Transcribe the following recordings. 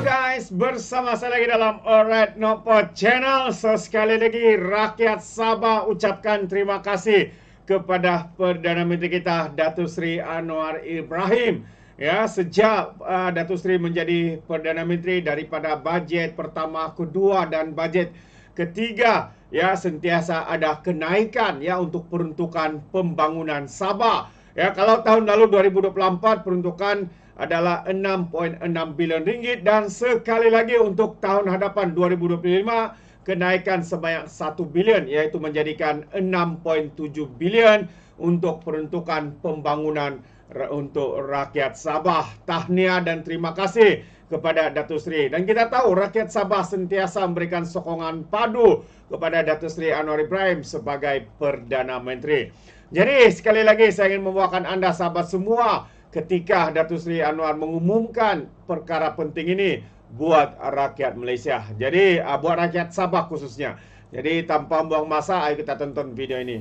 guys, bersama saya lagi dalam Alright Nopo Channel. Sekali lagi rakyat Sabah ucapkan terima kasih kepada Perdana Menteri kita Datuk Seri Anwar Ibrahim. Ya, sejak Datuk Seri menjadi Perdana Menteri, daripada bajet pertama, kedua dan bajet ketiga, ya, sentiasa ada kenaikan ya untuk peruntukan pembangunan Sabah. Ya, kalau tahun lalu 2024 peruntukan adalah 6.6 bilion ringgit, dan sekali lagi untuk tahun hadapan 2025 kenaikan sebanyak 1 bilion, iaitu menjadikan 6.7 bilion untuk peruntukan pembangunan untuk rakyat Sabah. Tahniah dan terima kasih kepada Datuk Seri. Dan kita tahu rakyat Sabah sentiasa memberikan sokongan padu kepada Datuk Seri Anwar Ibrahim sebagai Perdana Menteri. Jadi sekali lagi saya ingin membawakan anda sahabat semua ketika Datuk Seri Anwar mengumumkan perkara penting ini buat rakyat Malaysia. Jadi buat rakyat Sabah khususnya. Jadi tanpa buang masa, ayo kita tonton video ini.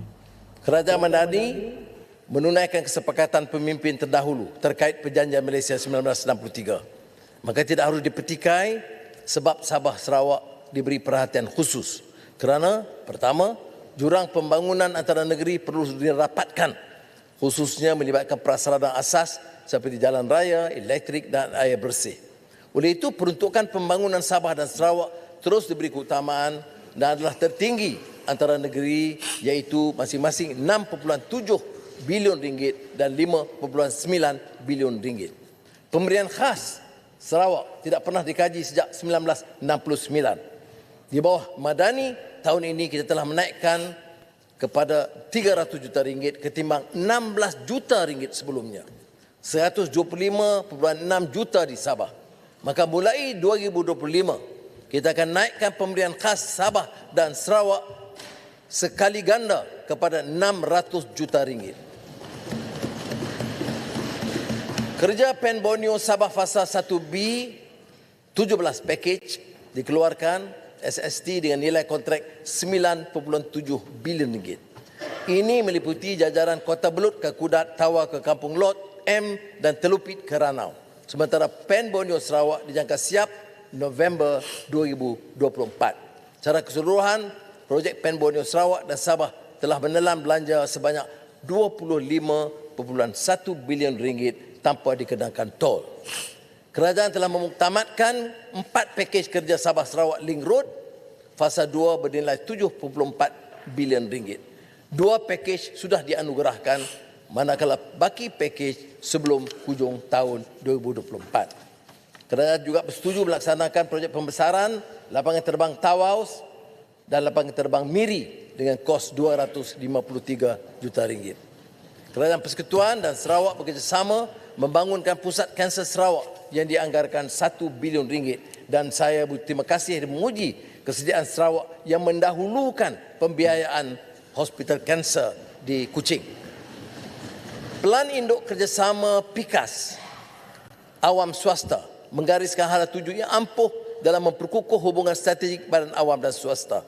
Kerajaan Madani menunaikan kesepakatan pemimpin terdahulu terkait Perjanjian Malaysia 1963. Maka tidak harus dipetikai sebab Sabah Sarawak diberi perhatian khusus. Kerana pertama, jurang pembangunan antara negeri perlu dirapatkan, khususnya melibatkan prasarana asas seperti jalan raya, elektrik dan air bersih. Oleh itu, peruntukan pembangunan Sabah dan Sarawak terus diberi keutamaan dan adalah tertinggi antara negeri, iaitu masing-masing 6.7 bilion ringgit dan 5.9 bilion ringgit. Pemberian khas Sarawak tidak pernah dikaji sejak 1969. Di bawah Madani, tahun ini kita telah menaikkan kepada 300 juta ringgit ketimbang 16 juta ringgit sebelumnya. 125.6 juta di Sabah. Maka mulai 2025, kita akan naikkan pemberian khas Sabah dan Sarawak sekali ganda kepada 600 juta ringgit. Kerja Pen Borneo Sabah Fasa 1B 17 package dikeluarkan SST dengan nilai kontrak 9.7 bilion ringgit. Ini meliputi jajaran Kota Belud ke Kudat, Tawa ke Kampung Lot, M dan Telupit ke Ranau. Sementara Pen Borneo Sarawak dijangka siap November 2024. Secara keseluruhan, projek Pen Borneo Sarawak dan Sabah telah menelan belanja sebanyak 25.1 bilion ringgit tanpa dikenakan tol. Kerajaan telah memuktamadkan 4 pakej kerja Sabah Sarawak Link Road fasa 2 bernilai 7.4 bilion ringgit. 2 pakej sudah dianugerahkan, manakala baki pakej sebelum hujung tahun 2024. Kerajaan juga bersetuju melaksanakan projek pembesaran lapangan terbang Tawaus dan lapangan terbang Miri dengan kos 253 juta ringgit. Kerajaan Persekutuan dan Sarawak bekerjasama membangunkan Pusat Kanser Sarawak yang dianggarkan 1 bilion ringgit, dan saya berterima kasih dan memuji kesediaan Sarawak yang mendahulukan pembiayaan hospital kanser di Kuching. Pelan induk kerjasama PIKAS awam swasta menggariskan hala tuju yang ampuh dalam memperkukuh hubungan strategik badan awam dan swasta.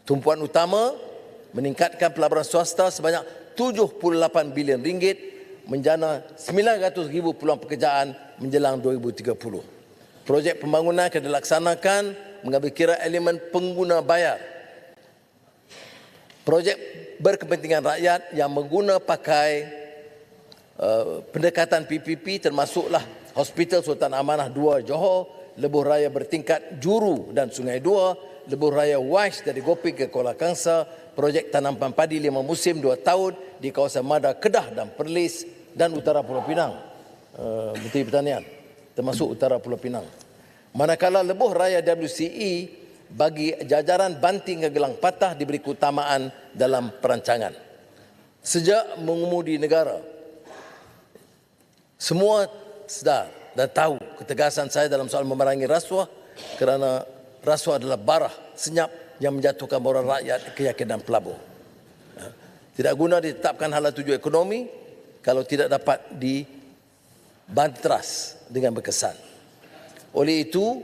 Tumpuan utama meningkatkan pelaburan swasta sebanyak 78 bilion ringgit, menjana 900,000 peluang pekerjaan menjelang 2030. Projek pembangunan akan dilaksanakan mengambil kira elemen pengguna bayar. Projek berkepentingan rakyat yang mengguna pakai pendekatan PPP termasuklah Hospital Sultan Amanah 2 Johor, lebuh raya bertingkat Juru dan Sungai 2, lebuh raya Wais dari Gopik ke Kuala Kangsar, projek tanaman padi 5 musim 2 tahun di kawasan Mada, Kedah dan Perlis dan utara Pulau Pinang, Menteri Pertanian, termasuk utara Pulau Pinang. Manakala lebuh raya WCE bagi jajaran Banting ke Gelang Patah diberi keutamaan dalam perancangan. Sejak mengemudi negara, semua sedar dan tahu ketegasan saya dalam soal memerangi rasuah, kerana rasuah adalah bara senyap yang menjatuhkan moral rakyat, keyakinan pelabur. Tidak guna ditetapkan hala tuju ekonomi kalau tidak dapat dibantras dengan berkesan. Oleh itu,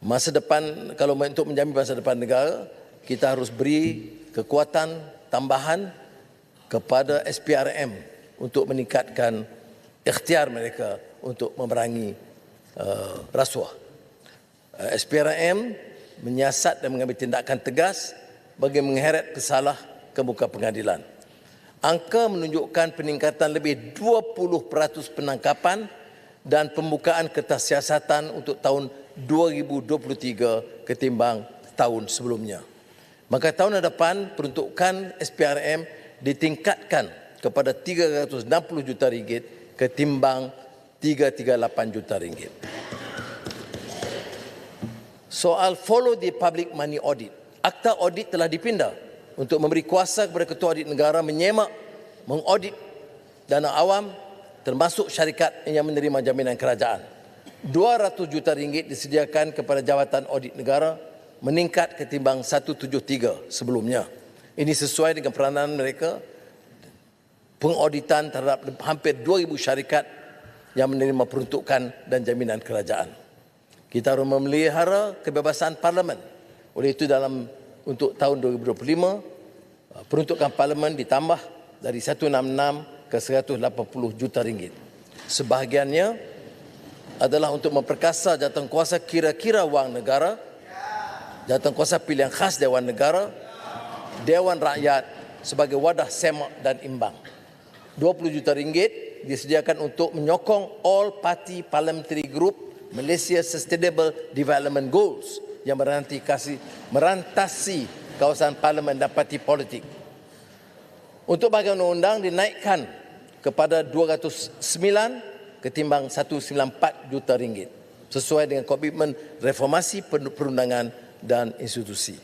masa depan, kalau untuk menjamin masa depan negara, kita harus beri kekuatan tambahan kepada SPRM untuk meningkatkan ikhtiar mereka untuk memerangi rasuah. SPRM menyiasat dan mengambil tindakan tegas bagi mengheret pesalah ke muka pengadilan. Angka menunjukkan peningkatan lebih 20% penangkapan dan pembukaan kertas siasatan untuk tahun 2023 ketimbang tahun sebelumnya. Maka tahun depan peruntukan SPRM ditingkatkan kepada 360 juta ringgit ketimbang 338 juta ringgit. Soal follow the public money audit. Akta audit telah dipindah untuk memberi kuasa kepada Ketua Audit Negara menyemak, mengaudit dana awam termasuk syarikat yang menerima jaminan kerajaan. 200 juta ringgit disediakan kepada Jabatan Audit Negara, meningkat ketimbang 173 sebelumnya. Ini sesuai dengan peranan mereka pengauditan terhadap hampir 2,000 syarikat yang menerima peruntukan dan jaminan kerajaan. Kita harus memelihara kebebasan parlimen. Oleh itu untuk tahun 2025 peruntukan parlimen ditambah dari 166 ke 180 juta ringgit. Sebahagiannya adalah untuk memperkasa jawatankuasa kira-kira wang negara, jawatankuasa pilihan khas Dewan Negara, Dewan Rakyat sebagai wadah semak dan imbang. 20 juta ringgit disediakan untuk menyokong All Party Parliamentary Group Malaysia Sustainable Development Goals yang merantasi kawasan parlimen dan parti politik. Untuk bahagian undang-undang dinaikkan kepada 209 ketimbang 194 juta ringgit sesuai dengan komitmen reformasi perundangan dan institusi.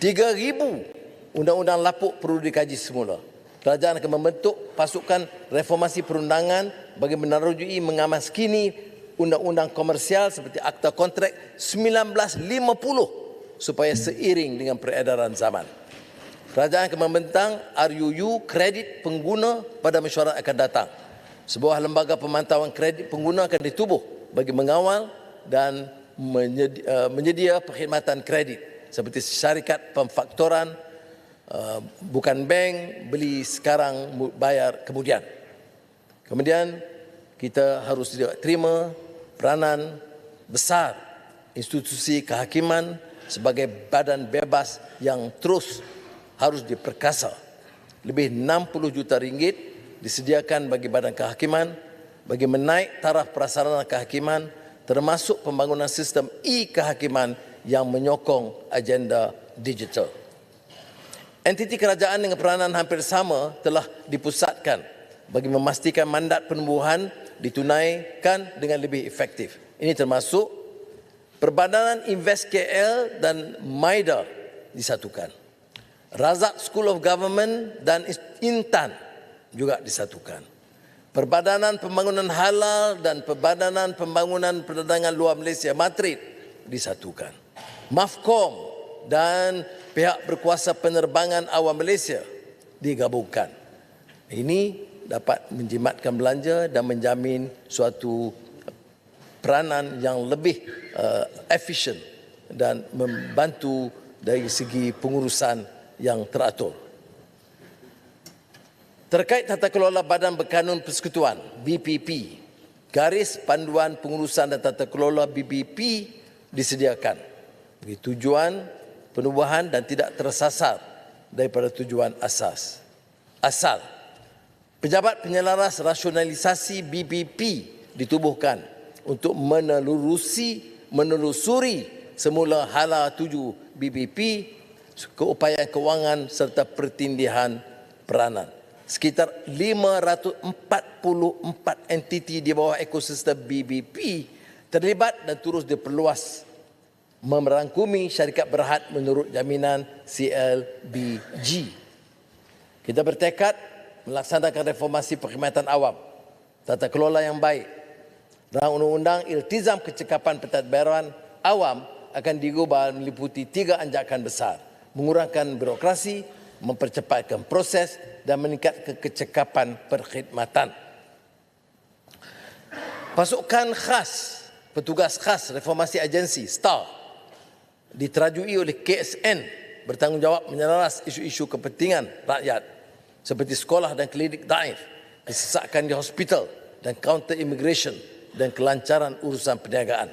3,000 undang-undang lapuk perlu dikaji semula. Kerajaan akan membentuk pasukan reformasi perundangan bagi menerujui mengamaskini undang-undang komersial seperti Akta Kontrak 1950 supaya seiring dengan peredaran zaman. Kerajaan akan membentang RUU kredit pengguna pada mesyuarat akan datang. Sebuah lembaga pemantauan kredit pengguna akan ditubuh bagi mengawal dan menyedia perkhidmatan kredit seperti syarikat pemfaktoran, bukan bank, beli sekarang bayar kemudian. Kemudian kita harus terima peranan besar institusi kehakiman sebagai badan bebas yang terus harus diperkasa. Lebih 60 juta ringgit disediakan bagi badan kehakiman bagi menaik taraf prasarana kehakiman termasuk pembangunan sistem e-kehakiman yang menyokong agenda digital. Entiti kerajaan dengan peranan hampir sama telah dipusatkan bagi memastikan mandat penubuhan ditunaikan dengan lebih efektif. Ini termasuk Perbadanan Invest KL dan MIDA disatukan. Razak School of Government dan Intan juga disatukan. Perbadanan Pembangunan Halal dan Perbadanan Pembangunan Perdagangan Luar Malaysia Matrid disatukan. MAFCOM dan pihak berkuasa penerbangan awam Malaysia digabungkan. Ini dapat menjimatkan belanja dan menjamin suatu peranan yang lebih efisien dan membantu dari segi pengurusan yang teratur. Terkait tata kelola Badan Berkanun Persekutuan BPP, garis panduan pengurusan dan tata kelola BPP disediakan bagi tujuan penubuhan dan tidak tersasar daripada tujuan asal. Pejabat Penyelaras Rasionalisasi BPP ditubuhkan untuk menelusuri semula hala 7 BPP, keupayaan kewangan serta pertindihan peranan. Sekitar 544 entiti di bawah ekosistem BPP terlibat dan terus diperluas merangkumi syarikat berhad menurut jaminan CLBG. Kita bertekad melaksanakan reformasi perkhidmatan awam, tata kelola yang baik. Rang undang-undang iltizam kecekapan pentadbiran awam akan digubah meliputi 3 anjakan besar: mengurangkan birokrasi, mempercepatkan proses dan meningkatkan kecekapan perkhidmatan. Pasukan khas, petugas khas reformasi agensi STAR diterajui oleh KSN bertanggungjawab menyelaras isu-isu kepentingan rakyat seperti sekolah dan klinik daif, kesesakan di hospital dan counter immigration dan kelancaran urusan perniagaan.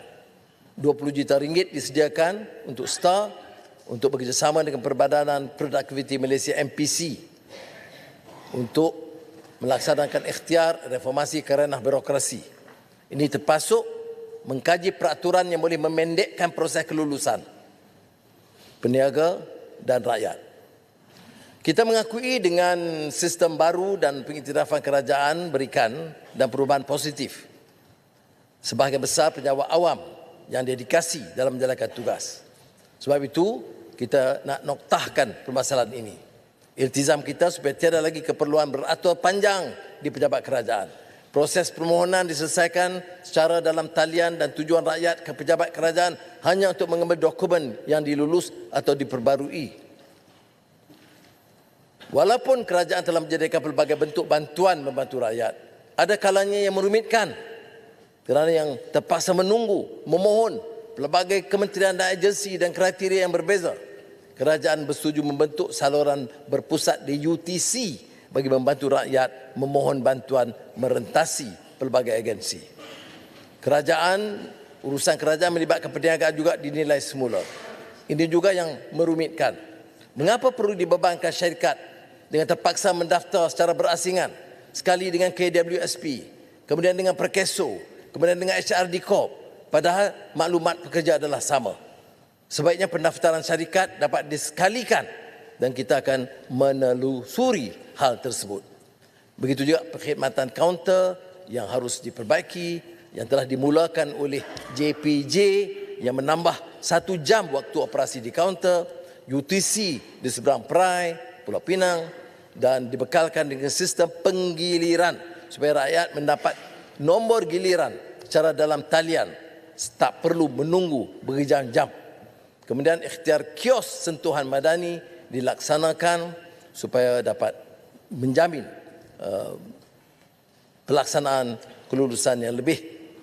20 juta ringgit disediakan untuk STAR untuk bekerjasama dengan Perbadanan Produktiviti Malaysia MPC untuk melaksanakan ikhtiar reformasi ke ranah birokrasi. Ini termasuk mengkaji peraturan yang boleh memendekkan proses kelulusan peniaga dan rakyat. Kita mengakui dengan sistem baru dan pengiktirafan kerajaan berikan dan perubahan positif. Sebahagian besar pejabat awam yang dedikasi dalam menjalankan tugas. Sebab itu, kita nak noktahkan permasalahan ini. Iltizam kita supaya tiada lagi keperluan beratur panjang di pejabat kerajaan. Proses permohonan diselesaikan secara dalam talian dan tujuan rakyat ke pejabat kerajaan hanya untuk mengambil dokumen yang dilulus atau diperbarui. Walaupun kerajaan telah menyediakan pelbagai bentuk bantuan membantu rakyat, ada kalanya yang merumitkan kerana yang terpaksa menunggu, memohon pelbagai kementerian dan agensi dan kriteria yang berbeza. Kerajaan bersetuju membentuk saluran berpusat di UTC bagi membantu rakyat memohon bantuan merentasi pelbagai agensi. Urusan kerajaan melibatkan perniagaan juga dinilai semula. Ini juga yang merumitkan. Mengapa perlu dibebankan syarikat dengan terpaksa mendaftar secara berasingan, sekali dengan KWSP, kemudian dengan Perkeso, kemudian dengan HRD Corp, padahal maklumat pekerja adalah sama. Sebaiknya pendaftaran syarikat dapat disekalikan dan kita akan menelusuri hal tersebut. Begitu juga perkhidmatan kaunter yang harus diperbaiki, yang telah dimulakan oleh JPJ yang menambah 1 jam waktu operasi di kaunter, UTC di seberang Perai, Pulau Pinang, dan dibekalkan dengan sistem penggiliran supaya rakyat mendapat nombor giliran secara dalam talian, tak perlu menunggu berjam-jam. Kemudian ikhtiar kios sentuhan madani dilaksanakan supaya dapat menjamin pelaksanaan kelulusan yang lebih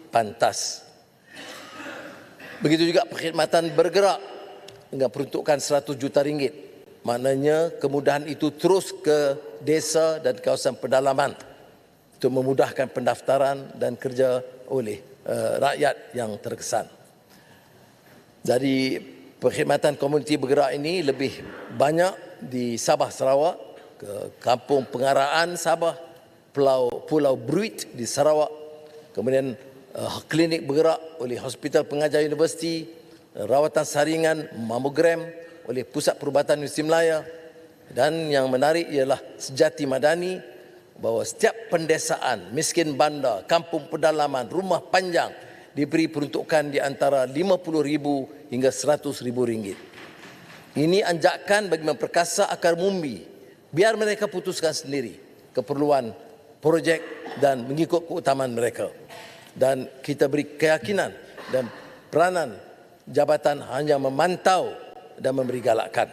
pantas. Begitu juga perkhidmatan bergerak dengan peruntukan 100 juta ringgit. Maknanya kemudahan itu terus ke desa dan kawasan pedalaman untuk memudahkan pendaftaran dan kerja oleh rakyat yang terkesan. Jadi perkhidmatan komuniti bergerak ini lebih banyak di Sabah Sarawak, ke Kampung Pengaraan Sabah, Pulau Bruit di Sarawak, kemudian klinik bergerak oleh Hospital Pengajar Universiti, rawatan saringan mamogram oleh Pusat Perubatan Universiti Melaya, dan yang menarik ialah sejati madani bahawa setiap pendesaan, miskin bandar, kampung pedalaman, rumah panjang diberi peruntukan di antara RM50,000 hingga RM100,000. Ini anjakan bagi memperkasa akar umbi, biar mereka putuskan sendiri keperluan projek dan mengikut keutamaan mereka. Dan kita beri keyakinan dan peranan jabatan hanya memantau dan memberi galakan.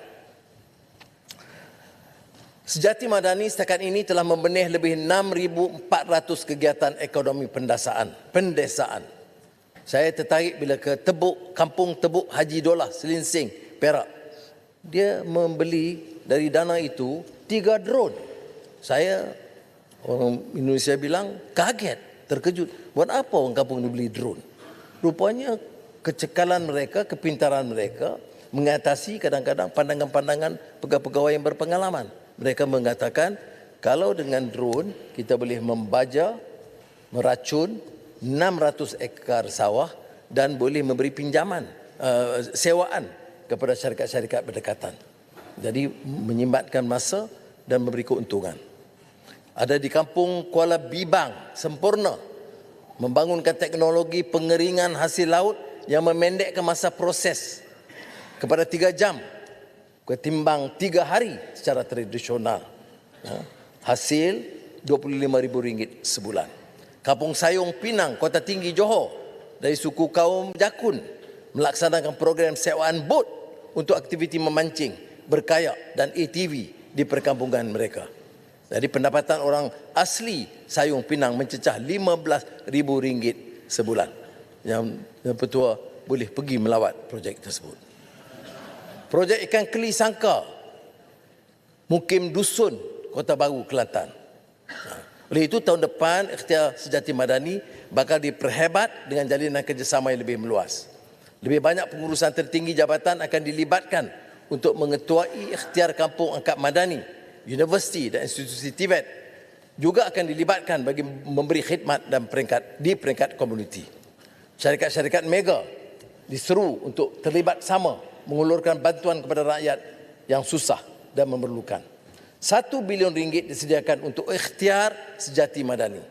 Sejati Madani setakat ini telah membenih lebih 6,400 kegiatan ekonomi pendesaan. Saya tertarik bila ke Tebuk, Kampung Tebuk Haji Dolah, Selinsing, Perak. Dia membeli dari dana itu 3 drone. Saya, orang Indonesia bilang, kaget, terkejut. Buat apa orang kampung ini beli drone? Rupanya kecekalan mereka, kepintaran mereka mengatasi kadang-kadang pandangan-pandangan pegawai-pegawai yang berpengalaman. Mereka mengatakan, kalau dengan drone kita boleh membaja, meracun 600 ekar sawah dan boleh memberi pinjaman, sewaan kepada syarikat-syarikat berdekatan. Jadi menyimbatkan masa dan memberi keuntungan. Ada di kampung Kuala Bibang, Sempurna, membangunkan teknologi pengeringan hasil laut yang memendekkan masa proses kepada 3 jam ketimbang 3 hari secara tradisional. Hasil RM25,000 sebulan. Kampung Sayong Pinang, Kota Tinggi Johor, dari suku kaum Jakun, melaksanakan program sewaan bot untuk aktiviti memancing, berkayak dan ATV di perkampungan mereka. Jadi pendapatan orang asli Sayong Pinang mencecah RM15,000 sebulan. Yang petua boleh pergi melawat projek tersebut. Projek ikan keli sangka, Mukim Dusun, Kota Baru, Kelantan. Oleh itu tahun depan ikhtiar Sejati Madani bakal diperhebat dengan jalinan kerjasama yang lebih meluas. Lebih banyak pengurusan tertinggi jabatan akan dilibatkan untuk mengetuai ikhtiar kampung angkat madani, universiti dan institusi Tibet juga akan dilibatkan bagi memberi khidmat dan peringkat komuniti. Syarikat-syarikat mega diseru untuk terlibat sama mengulurkan bantuan kepada rakyat yang susah dan memerlukan. 1 bilion ringgit disediakan untuk ikhtiar sejati madani.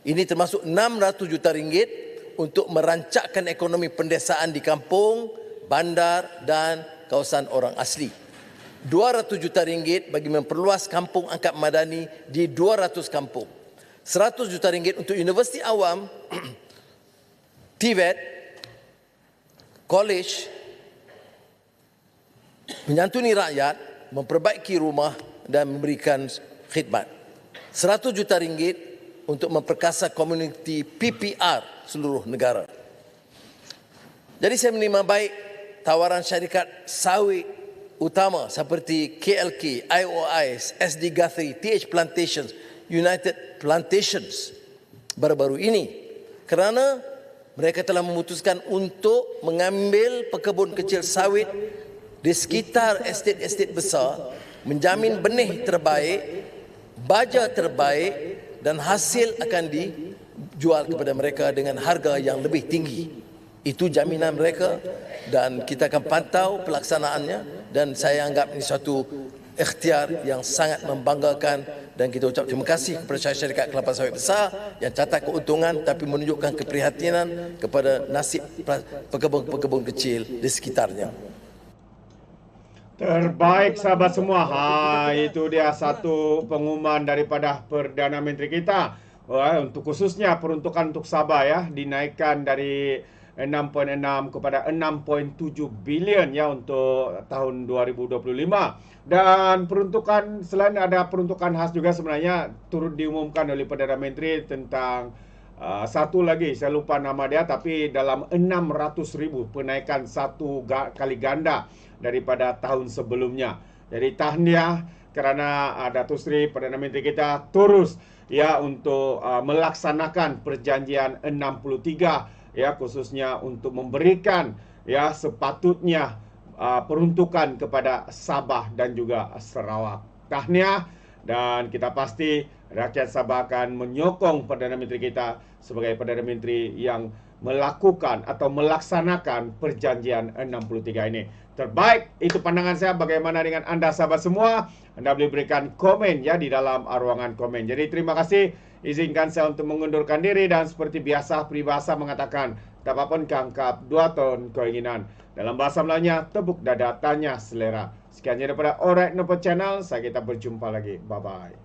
Ini termasuk 600 juta ringgit untuk merancakkan ekonomi pendesaan di kampung, bandar dan kawasan orang asli. 200 juta ringgit bagi memperluas kampung angkat madani di 200 kampung. 100 juta ringgit untuk universiti awam, TVET, college, menyantuni rakyat, memperbaiki rumah dan memberikan khidmat. 100 juta ringgit untuk memperkasa komuniti PPR seluruh negara. Jadi saya menerima baik tawaran syarikat sawit utama seperti KLK, IOI, SD Guthrie, TH Plantations, United Plantations baru-baru ini kerana mereka telah memutuskan untuk mengambil pekebun kecil sawit di sekitar estet-estet besar, menjamin benih terbaik, baja terbaik dan hasil akan dijual kepada mereka dengan harga yang lebih tinggi. Itu jaminan mereka dan kita akan pantau pelaksanaannya dan saya anggap ini suatu ikhtiar yang sangat membanggakan dan kita ucap terima kasih kepada syarikat kelapa sawit besar yang catat keuntungan tapi menunjukkan keprihatinan kepada nasib pekebun-pekebun kecil di sekitarnya. Terbaik sahabat semua. Itu dia satu pengumuman daripada Perdana Menteri kita. Untuk khususnya peruntukan untuk Sabah ya dinaikkan dari 6.6 kepada 6.7 bilion ya untuk tahun 2025. Dan peruntukan selain ada peruntukan khas juga sebenarnya turut diumumkan oleh Perdana Menteri tentang satu lagi saya lupa nama dia tapi dalam 600,000 penaikan satu kali ganda daripada tahun sebelumnya. Jadi tahniah kerana Datuk Seri Perdana Menteri kita terus ya untuk melaksanakan perjanjian 63 ya khususnya untuk memberikan ya sepatutnya peruntukan kepada Sabah dan juga Sarawak. Tahniah dan kita pasti rakyat Sabah akan menyokong Perdana Menteri kita sebagai Perdana Menteri yang melakukan atau melaksanakan perjanjian 63 ini. Terbaik, itu pandangan saya. Bagaimana dengan anda sahabat semua? Anda boleh berikan komen ya di dalam ruangan komen. Jadi terima kasih. Izinkan saya untuk mengundurkan diri dan seperti biasa peribahasa mengatakan tak apa pun kangkap 2 ton keinginan. Dalam bahasa Melayunya tepuk dada tanya selera. Sekian daripada Alright Nopo Channel. Saya kita berjumpa lagi. Bye bye.